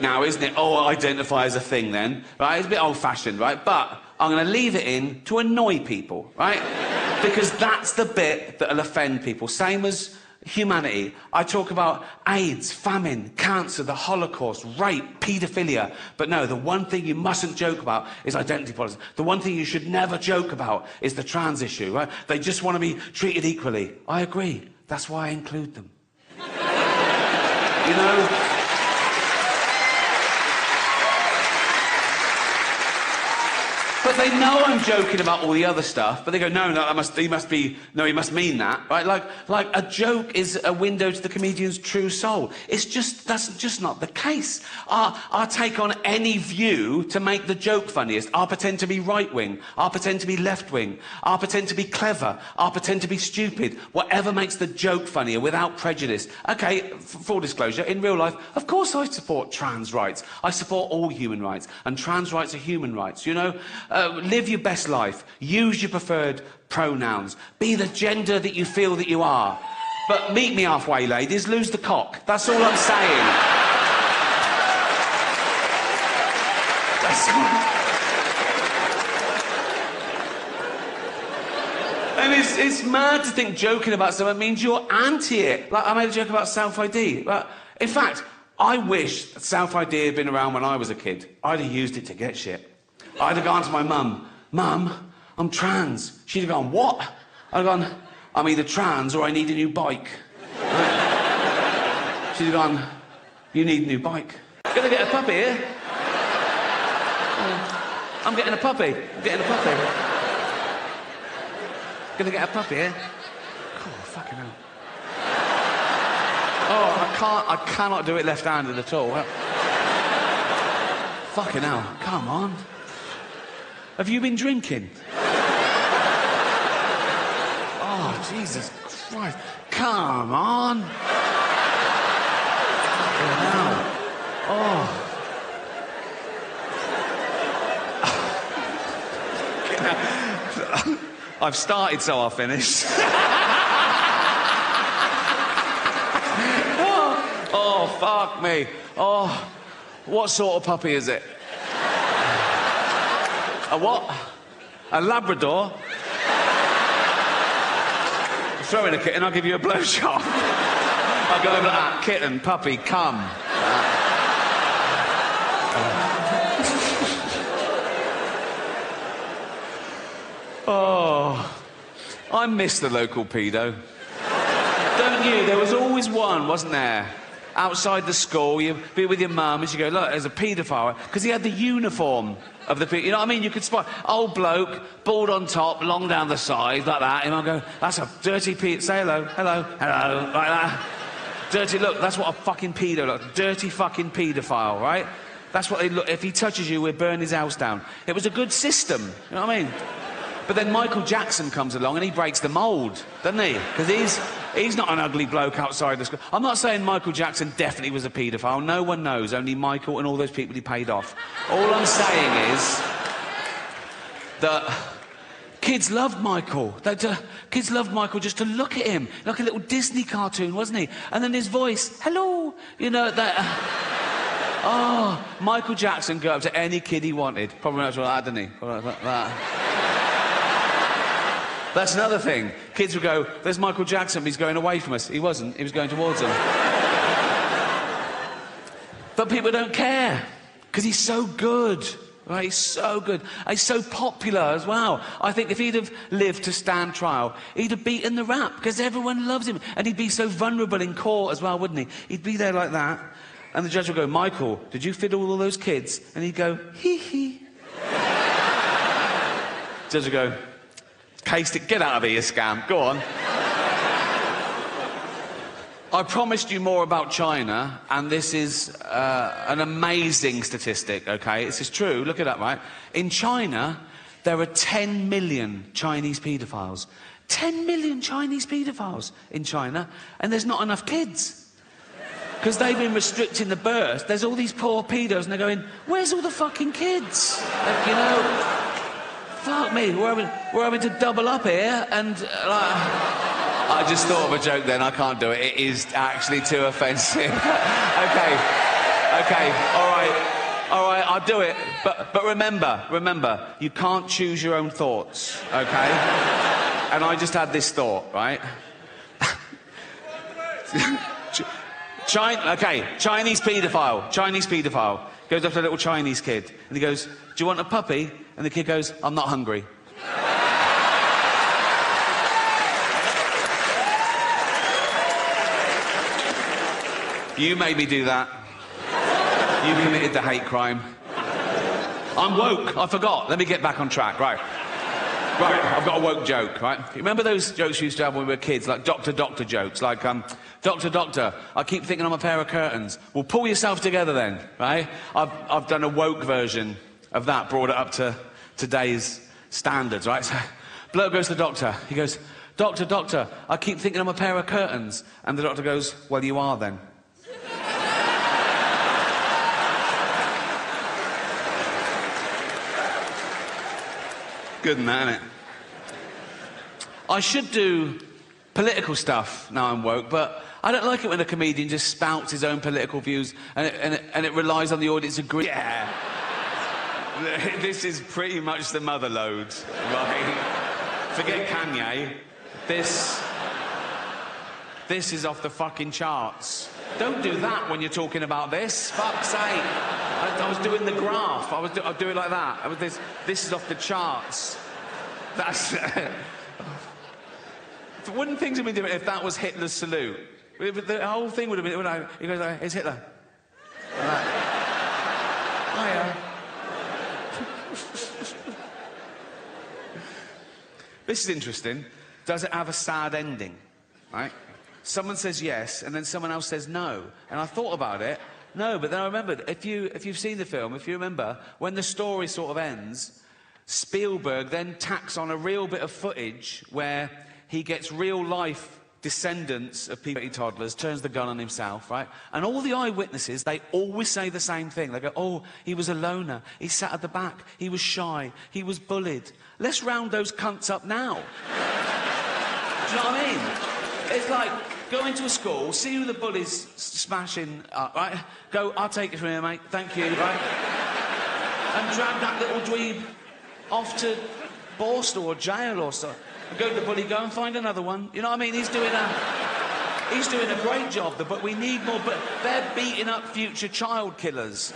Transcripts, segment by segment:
now, isn't it? Oh, identify as a thing then, right? It's a bit old-fashioned, right? But I'm going to leave it in to annoy people, right? Because that's the bit that'll offend people. Same as humanity. I talk about AIDS, famine, cancer, the Holocaust, rape, paedophilia. But no, the one thing you mustn't joke about is identity politics. The one thing you should never joke about is the trans issue, right? They just want to be treated equally. I agree. That's why I include them. You know? But they know I'm joking about all the other stuff, but they go, no, he must mean that, right? Like a joke is a window to the comedian's true soul. That's just not the case. I'll take on any view to make the joke funniest. I'll pretend to be right-wing. I'll pretend to be left-wing. I'll pretend to be clever. I'll pretend to be stupid. Whatever makes the joke funnier without prejudice. Okay, full disclosure, in real life, of course I support trans rights. I support all human rights, and trans rights are human rights, you know? Live your best life. Use your preferred pronouns. Be the gender that you feel that you are. But meet me halfway, ladies. Lose the cock. That's all I'm saying. That's all. And it's mad to think joking about something means you're anti it. Like, I made a joke about self-ID. But in fact, I wish self-ID had been around when I was a kid. I'd have used it to get shit. I'd have gone to my mum, Mum, I'm trans. She'd have gone, what? I'd have gone, I'm either trans or I need a new bike. Right? She'd have gone, you need a new bike. Gonna get a puppy here? I'm getting a puppy. I'm getting a puppy. Gonna get a puppy here? Oh, fucking hell. Oh, I cannot do it left-handed at all. Fucking hell, come on. Have you been drinking? Oh, Jesus Christ. Come on. Oh. I've started, so I'll finish. Oh, fuck me. Oh, what sort of puppy is it? A what? A Labrador? Throw in a kitten, I'll give you a blowjob. I'll go over like that. Kitten, puppy, come. Oh, I miss the local pedo. Don't you? There was always one, wasn't there? Outside the school, you'd be with your mum and she'd go, look, there's a paedophile. Because he had the uniform of the you know what I mean? You could spot old bloke, bald on top, long down the side, like that. And I'll go, that's a dirty say hello, hello, hello, like that. Dirty, look, that's what a fucking pedo looks. Dirty fucking paedophile, right? That's what they look. If he touches you, we'll burn his house down. It was a good system, you know what I mean? But then Michael Jackson comes along and he breaks the mould, doesn't he? Because he's not an ugly bloke outside the school. I'm not saying Michael Jackson definitely was a paedophile. No one knows, only Michael and all those people he paid off. All I'm saying is that kids loved Michael. Kids loved Michael just to look at him. Like a little Disney cartoon, wasn't he? And then his voice, hello, you know, that... oh, Michael Jackson go up to any kid he wanted. Probably not like that, didn't he? Probably like that. That's another thing. Kids would go, there's Michael Jackson, he's going away from us. He wasn't, he was going towards them. But people don't care, because he's so good. Right, he's so good. He's so popular as well. I think if he'd have lived to stand trial, he'd have beaten the rap, because everyone loves him. And he'd be so vulnerable in court as well, wouldn't he? He'd be there like that, and the judge would go, Michael, did you fiddle all those kids? And he'd go, hee-hee. Judge would go, cased it, get out of here, you scam. Go on. I promised you more about China, and this is an amazing statistic, okay? This is true, look it up, right? In China, there are 10 million Chinese paedophiles. 10 million Chinese paedophiles in China, and there's not enough kids. Because they've been restricting the birth. There's all these poor pedos, and they're going, where's all the fucking kids? You know... Fuck me, we're having to double up here, and I just thought of a joke then, I can't do it. It is actually too offensive. Okay. Okay, all right, I'll do it. But remember, you can't choose your own thoughts, okay? And I just had this thought, right? Chinese paedophile goes up to a little Chinese kid and he goes, "Do you want a puppy?" And the kid goes, "I'm not hungry." You made me do that. You committed the hate crime. I'm woke. I forgot. Let me get back on track. Right, I've got a woke joke, right? You remember those jokes we used to have when we were kids, like doctor jokes, like, doctor, I keep thinking I'm a pair of curtains. Well, pull yourself together then, right? I've done a woke version of that, brought it up to today's standards, right? So, bloke goes to the doctor. He goes, Doctor, I keep thinking I'm a pair of curtains. And the doctor goes, "Well, you are then." Good than that, isn't it? I should do political stuff now I'm woke, but I don't like it when a comedian just spouts his own political views and it relies on the audience agreeing. Yeah. This is pretty much the mother load, right? Forget Kanye. This is off the fucking charts. Don't do that when you're talking about this. Fuck's sake. I was doing the graph. I'd do it like that. This is off the charts. That's... Wouldn't things have been different if that was Hitler's salute? The whole thing would have been... He goes like, "It's Hitler." Like, "Hiya." This is interesting. Does it have a sad ending? Right? Someone says yes, and then someone else says no. And I thought about it. No, but then I remembered, if you've seen the film, if you remember, when the story sort of ends, Spielberg then tacks on a real bit of footage where he gets real-life descendants of puberty toddlers, turns the gun on himself, right? And all the eyewitnesses, they always say the same thing. They go, "Oh, he was a loner. He sat at the back. He was shy. He was bullied." Let's round those cunts up now. Do you know what I mean? It's like, go into a school, see who the bully's smashing up, right? Go, "I'll take it from here, mate. Thank you," right? And drag that little dweeb off to Borstal or jail or so. And go to the bully, "Go and find another one." You know what I mean? He's doing a great job, but we need more. But they're beating up future child killers.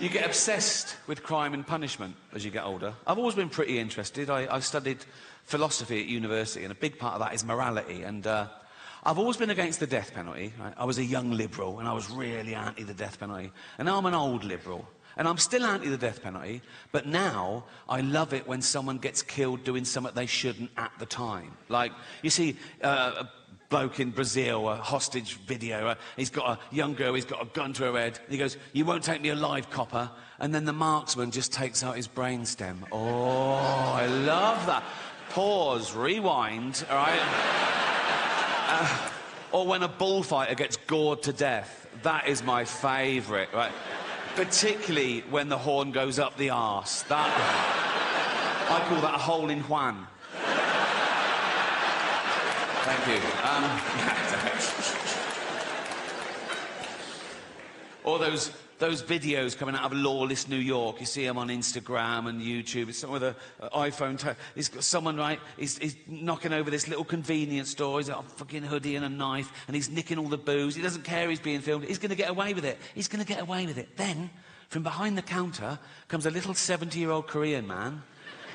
You get obsessed with crime and punishment as you get older. I've always been pretty interested. I studied philosophy at university, and a big part of that is morality. And I've always been against the death penalty. Right? I was a young liberal, and I was really anti the death penalty. And now I'm an old liberal, and I'm still anti the death penalty. But now I love it when someone gets killed doing something they shouldn't at the time. Like, you see... bloke in Brazil, a hostage video. He's got a young girl, he's got a gun to her head. And he goes, "You won't take me alive, copper." And then the marksman just takes out his brainstem. Oh, I love that. Pause, rewind, all right? Or when a bullfighter gets gored to death. That is my favourite, right? Particularly when the horn goes up the arse. That... I call that a hole in Juan. Thank you. Or those videos coming out of lawless New York. You see them on Instagram and YouTube. It's someone with an iPhone. He's got someone, right, he's knocking over this little convenience store. He's got a fucking hoodie and a knife, and he's nicking all the booze. He doesn't care he's being filmed. He's going to get away with it. He's going to get away with it. Then, from behind the counter, comes a little 70-year-old Korean man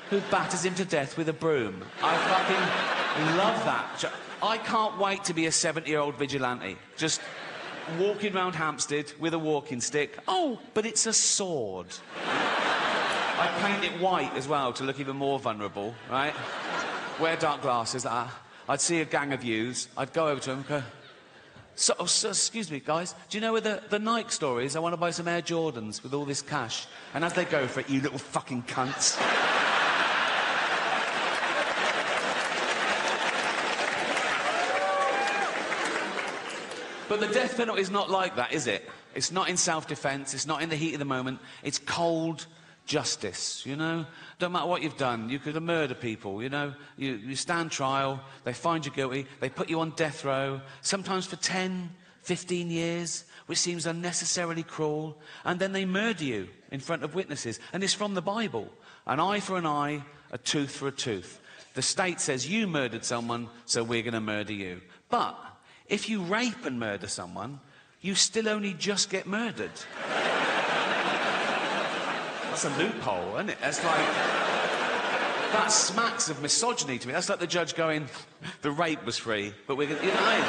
who batters him to death with a broom. I fucking love that. I can't wait to be a 70-year-old vigilante. Just walking around Hampstead with a walking stick. Oh, but it's a sword. I paint it white as well to look even more vulnerable, right? Wear dark glasses. I'd see a gang of youths. I'd go over to them and go, so, excuse me, guys, do you know where the Nike store is? I want to buy some Air Jordans with all this cash. And as they go for it, "You little fucking cunts." But the death penalty is not like that, is it? It's not in self-defence, it's not in the heat of the moment. It's cold, justice, you know? Don't matter what you've done, you could have murdered people, you know? You stand trial, they find you guilty, they put you on death row, sometimes for 10, 15 years, which seems unnecessarily cruel, and then they murder you in front of witnesses. And it's from the Bible. An eye for an eye, a tooth for a tooth. The state says you murdered someone, so we're going to murder you. But if you rape and murder someone, you still only just get murdered. That's a loophole, isn't it? That's like... That smacks of misogyny to me. That's like the judge going, the rape was free, but we're going to... You know,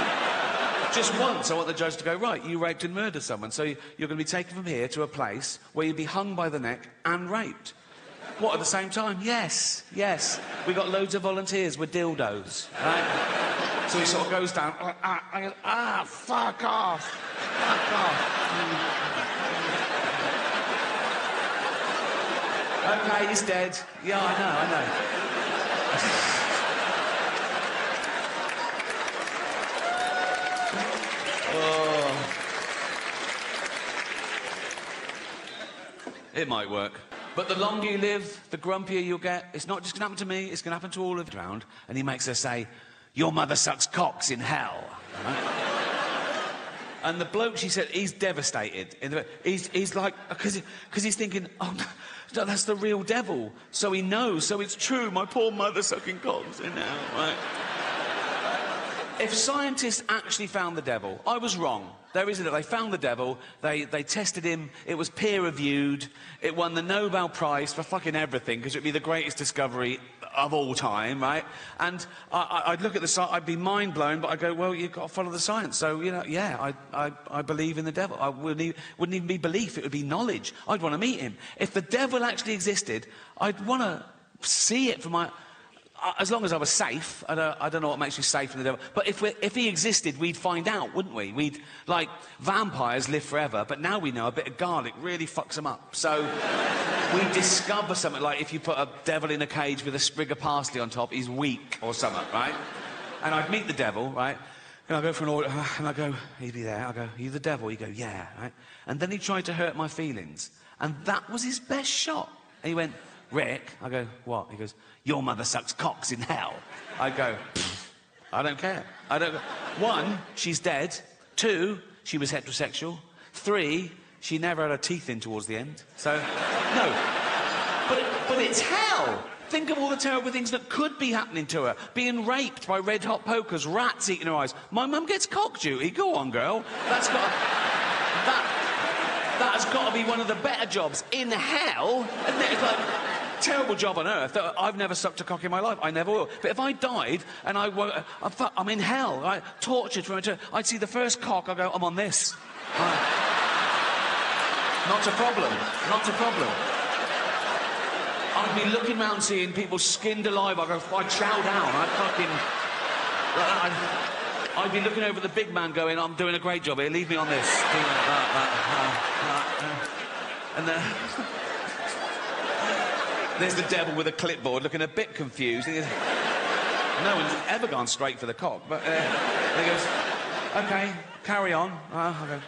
just once, I want the judge to go, right, you raped and murdered someone, so you're going to be taken from here to a place where you'll be hung by the neck and raped. What, at the same time? Yes, yes. We got loads of volunteers with dildos, right? So he sort of goes down, fuck off, fuck off. Okay, he's dead. Yeah, I know. Oh. It might work. But the longer you live, the grumpier you'll get. It's not just going to happen to me, it's going to happen to all of you around. And he makes her say, your mother sucks cocks in hell. Right? And the bloke, she said, he's devastated. He's like, because he's thinking, oh, no, that's the real devil. So he knows, so it's true, my poor mother sucking cocks in hell, right? If scientists actually found the devil, I was wrong. There isn't it. They found the devil, they tested him, it was peer-reviewed, it won the Nobel Prize for fucking everything, because it'd be the greatest discovery of all time, right? And I'd look at the science, I'd be mind-blown, but I'd go, well, you've got to follow the science. So, you know, yeah, I believe in the devil. I wouldn't even be belief, it would be knowledge. I'd want to meet him. If the devil actually existed, I'd want to see it for my... As long as I was safe, I don't know what makes you safe from the devil. But if he existed, we'd find out, wouldn't we? We'd, like, vampires live forever, but now we know a bit of garlic really fucks them up. So we discover something, like if you put a devil in a cage with a sprig of parsley on top, he's weak or something, right? And I'd meet the devil, right? And I'd go for an order, and I'd go, he'd be there. I'd go, are you the devil? He'd go, yeah, right? And then he tried to hurt my feelings. And that was his best shot. And he went, Rick, I go, what? He goes, your mother sucks cocks in hell. I go, I don't care. I don't. 1, she's dead. 2, she was heterosexual. 3, she never had her teeth in towards the end. So, no. But it's hell. Think of all the terrible things that could be happening to her. Being raped by red-hot pokers, rats eating her eyes. My mum gets cock duty. Go on, girl. That has got to be one of the better jobs in hell. And it's like... terrible job on earth. I've never sucked a cock in my life. I never will. But if I died and I'm in hell, right, tortured for eternity, I'd see the first cock, I go, I'm on this. Not a problem. Not a problem. I'd be looking round seeing people skinned alive. I'd chow down. I'd be looking over the big man going, I'm doing a great job here, leave me on this. And there's the devil with a clipboard looking a bit confused. No one's ever gone straight for the cock. But he goes, OK, carry on. I go,